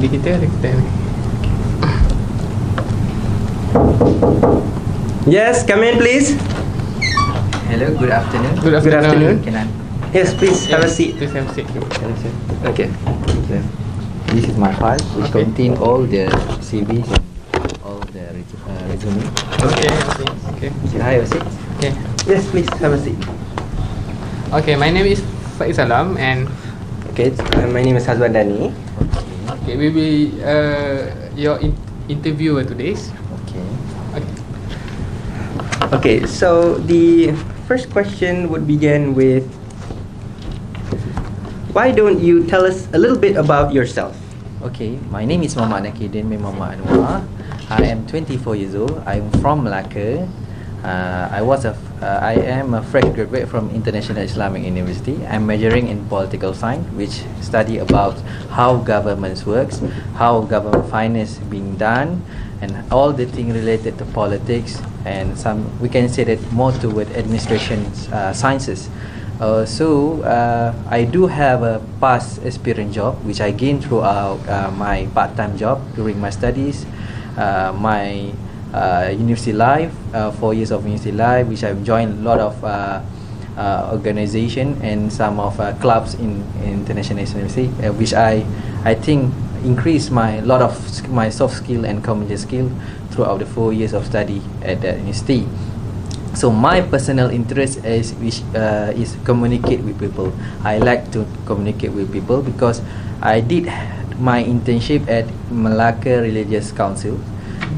tunggu kita. Yes, come in please. Hello, good afternoon. Good afternoon. Can I? Yes, please have a seat. Please have a seat. Okay. This is my file, which Okay. contain all the CVs, all the resume. Okay. Should I have a seat? Okay. Yes, please have a seat. Okay, my name is Salam, and Okay, my name is Hazwan Dani. okay, we will your interviewer today. Okay. Okay. Okay, so the first question would begin with, why don't you tell us a little bit about yourself? Okay, my name is Muhammad Nakidin bin Muhammad Anwar. I am 24 years old. I'm from Malacca. I am a fresh graduate from International Islamic University. I'm majoring in political science, which study about how governments works, how government finance being done, and all the things related to politics, and some we can say that more toward administration sciences. I do have a past experience job which I gained throughout my part-time job during my studies, my university life, 4 years of university life, which I've joined a lot of organization and some of clubs in international university, which I think increased my soft skill and communication skill throughout the 4 years of study at the university. So my personal interest is communicate with people. I like to communicate with people because I did my internship at Malacca Religious Council,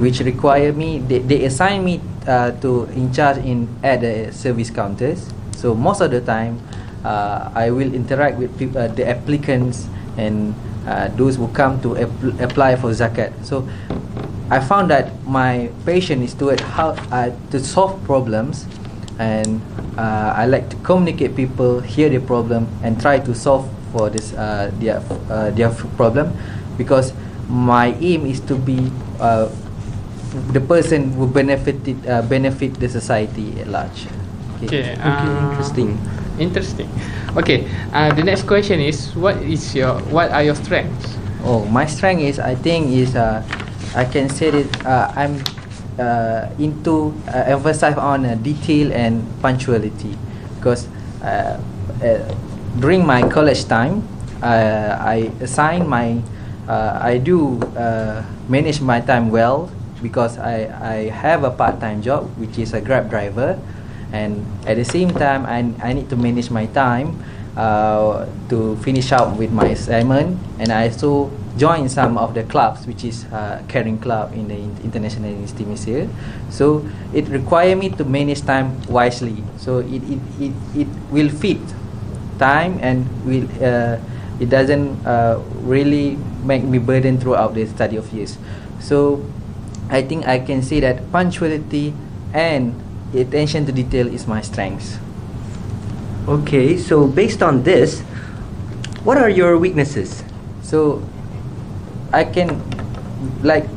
which require me. They assign me to in charge at the service counters. So most of the time, I will interact with people, the applicants, and those who come to apply for zakat. So I found that my passion is toward how to solve problems, and I like to communicate people, hear the problem, and try to solve for this their problem, because my aim is to be the person who benefit the society at large. Okay. Interesting. Okay. The next question is, what are your strengths? Oh, my strength is, I think, I can say that I'm into emphasize on detail and punctuality, because during my college time, I do manage my time well, because I have a part-time job which is a Grab driver, and at the same time I need to manage my time to finish up with my assignment, and I also join some of the clubs, which is caring club in the international university Malaysia. So it require me to manage time wisely, so it will fit time, and will it doesn't really make me burden throughout the study of years. So I think I can say that punctuality and attention to detail is my strengths. Okay, so based on this, what are your weaknesses? So I can like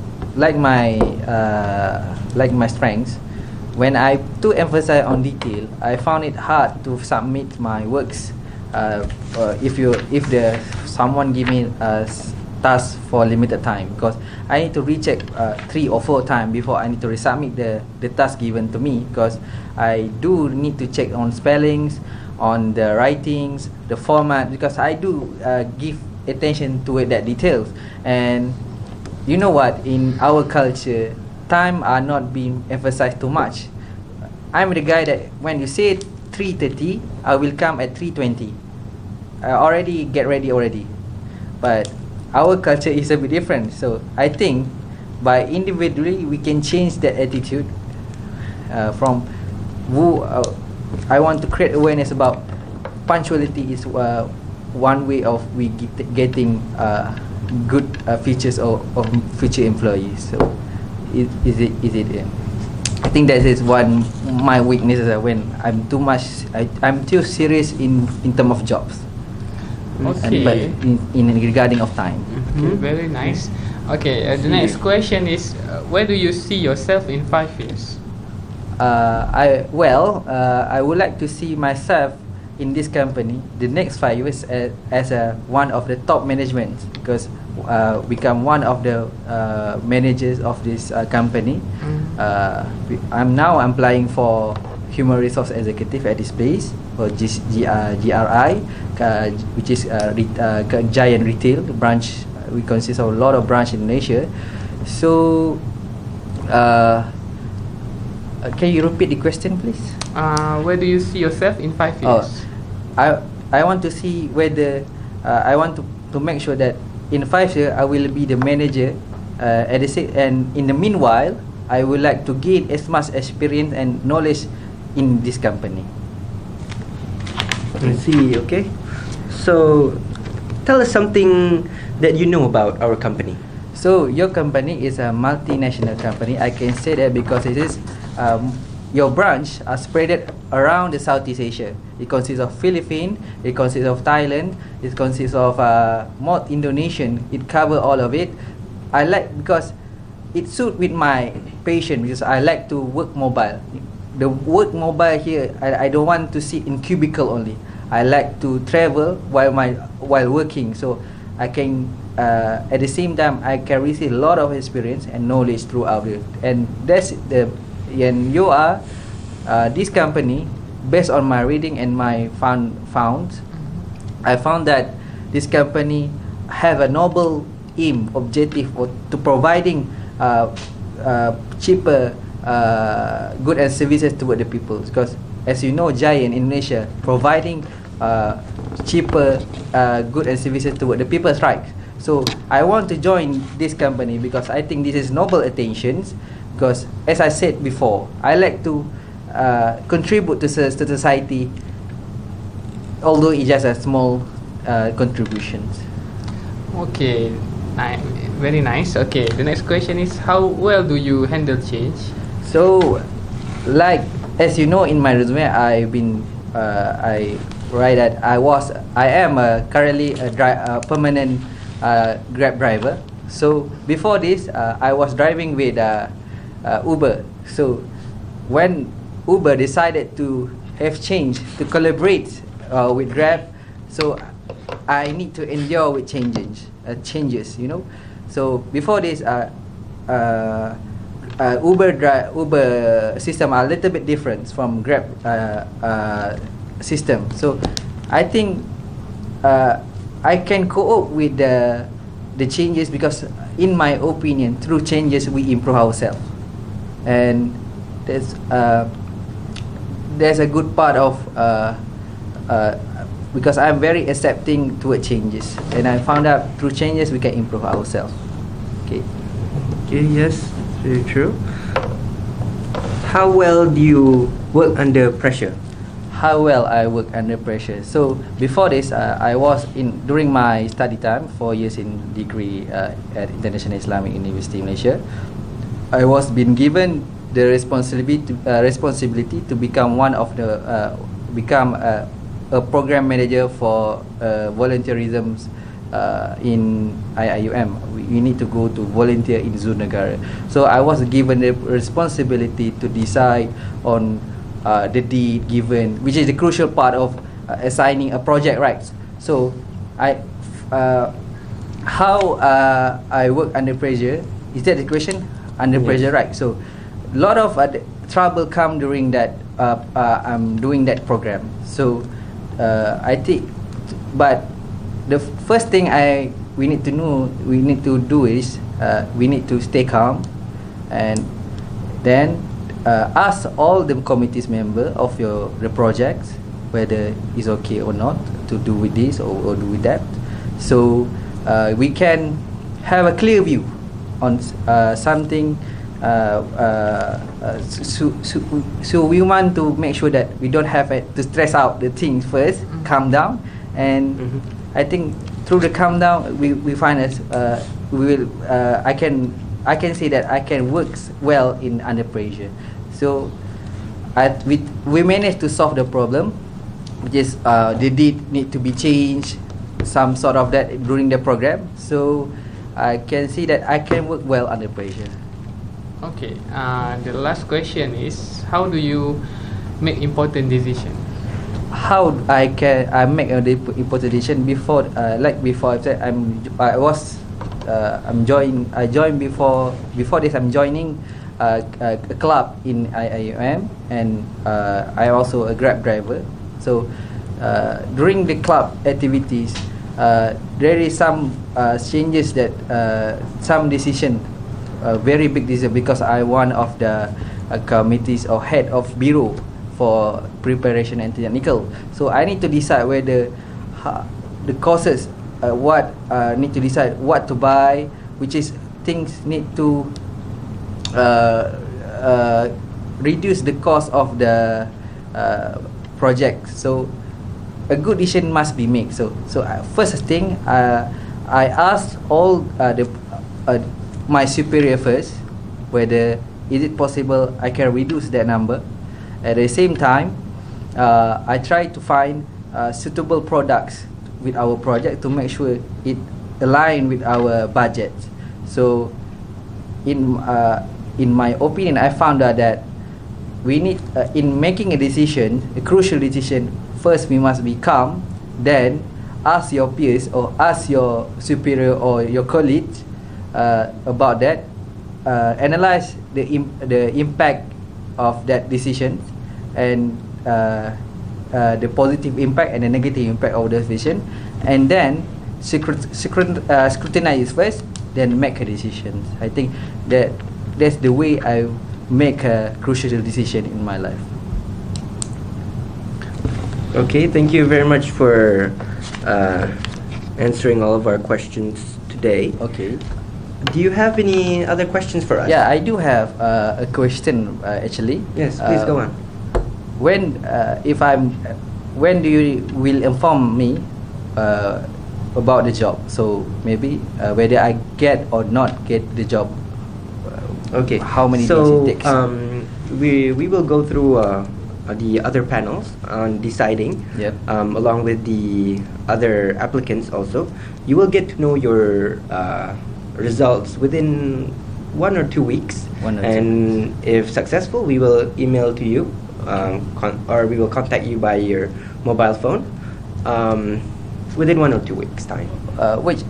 my strengths. When I too emphasize on detail, I found it hard to submit my works. If someone give me a task for limited time, because I need to recheck 3 or 4 times before I need to resubmit the task given to me, because I do need to check on spellings, on the writings, the format, because I do give attention to that details. And you know what, in our culture, time are not being emphasized too much. I'm the guy that when you say 3:30, I will come at 3:20. I already get ready already. But our culture is a bit different. So I think by individually we can change that attitude from I want to create awareness about punctuality is one way of we getting good features of future employees. So is it I think that is one my weaknesses when I'm too serious in terms of jobs. Okay. But in regarding of time. Okay, very nice. Okay, the next question is, where do you see yourself in 5 years? I would like to see myself in this company the next 5 years as one of the top management, because become one of the managers of this company. I'm now applying for human resource executive at this place for GRI, which is giant retail branch. We consist of a lot of branch in Malaysia. So, can you repeat the question, please? Where do you see yourself in 5 years? I want to see whether I want to make sure that in 5 years I will be the manager. And in the meanwhile, I would like to gain as much experience and knowledge in this company. I see. Okay. So, tell us something that you know about our company. So your company is a multinational company. I can say that because it is your branch are spread around the Southeast Asia. It consists of Philippines, it consists of Thailand, it consists of more Indonesian. It cover all of it. I like because it suit with my passion because I like to work mobile. The work mobile here, I don't want to sit in cubicle only. I like to travel while working, so I can at the same time I can receive a lot of experience and knowledge throughout it. And that's the and you are this company based on my reading and my found I found that this company have a noble aim objective to providing cheaper good and services toward the people, because as you know, Giant in Indonesia providing cheaper good and services toward the people's right. So I want to join this company because I think this is noble attentions, because as I said before, I like to contribute to society, although it's just a small contributions. Okay, very nice. Okay, the next question is, how well do you handle change? So, like as you know, in my resume, I've been I write that I am currently a permanent Grab driver. So before this, I was driving with Uber. So when Uber decided to have change to collaborate with Grab, so I need to endure with changes, you know. So before this, Uber system are a little bit different from Grab system. So I think I can cope with the changes because, in my opinion, through changes we improve ourselves, and there's a good part of because I'm very accepting toward changes, and I found out through changes we can improve ourselves. Okay. Okay. Yes. Very true. How well do you work under pressure? How well I work under pressure. So before this, I was during my study time, 4 years in degree at International Islamic University in Malaysia. I was been given the responsibility to become one of the a program manager for volunteerism in IIUM. We need to go to volunteer in Zul Negara. So I was given the responsibility to decide on the deed given, which is the crucial part of assigning a project rights. So how I work under pressure, is that the question? Under pressure, right? So a lot of trouble come during that I'm doing that program. So I think, but the first thing we need to do is we need to stay calm, and then ask all the committee's member of the projects whether it's okay or not to do with this or do with that, so we can have a clear view on something. So we want to make sure that we don't have to stress out the things first. Calm down, and I think through the calm down we find us we will I can say that I can work well in under pressure. So we managed to solve the problem, which is the deed need to be changed, some sort of that during the program. So I can see that I can work well under pressure. Okay, the last question is, how do you make important decision? How I make a important decision before, like before I said, I was I joined before this. I'm joining a club in IIUM, and I also a Grab driver. So during the club activities, there is some changes that some decision, very big decision, because I one of the committees or head of bureau for preparation and technical. So I need to decide whether the courses, what need to decide what to buy, which is things need to reduce the cost of the project. So a good decision must be made. So first thing, I asked all my superior first whether is it possible I can reduce that number. At the same time, I try to find suitable products with our project to make sure it align with our budget. So in my opinion, I found out that we need in making a decision, a crucial decision, first we must be calm, then ask your peers or ask your superior or your colleagues about that, analyze the impact of that decision, and the positive impact and the negative impact of the decision, and then scrutinize first, then make a decision. I think that's the way I make a crucial decision in my life. Okay, thank you very much for answering all of our questions today. Okay. Do you have any other questions for us? Yeah, I do have a question actually. Yes, please go on. When do you will inform me about the job? So maybe whether I get or not get the job. Okay. How many days it takes? We will go through the other panels on deciding. Yep. Along with the other applicants also. You will get to know your results within 1 or 2 weeks. And if successful, we will email to you, or we will contact you by your mobile phone within 1 or 2 weeks time.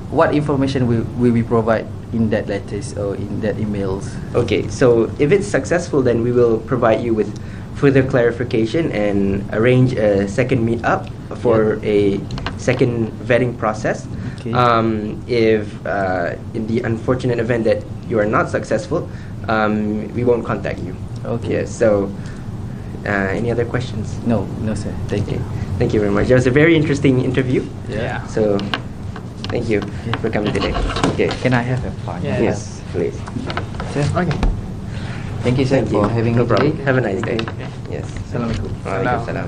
What information will we provide in that letters or in that emails? Okay, so if it's successful, then we will provide you with further clarification and arrange a second meet-up for a second vetting process. Okay. If in the unfortunate event that you are not successful, we won't contact you. Okay. Yeah, so any other questions? No, sir. Thank you. Thank you very much. It was a very interesting interview. Yeah. So thank you for coming today. Okay. Can I have a part? Yeah. Yes, please. Sir? Okay. Thank you, sir, Thank you. for having No me problem. today. Have a nice day. Okay. Yes. Assalamualaikum. Waalaikumsalam.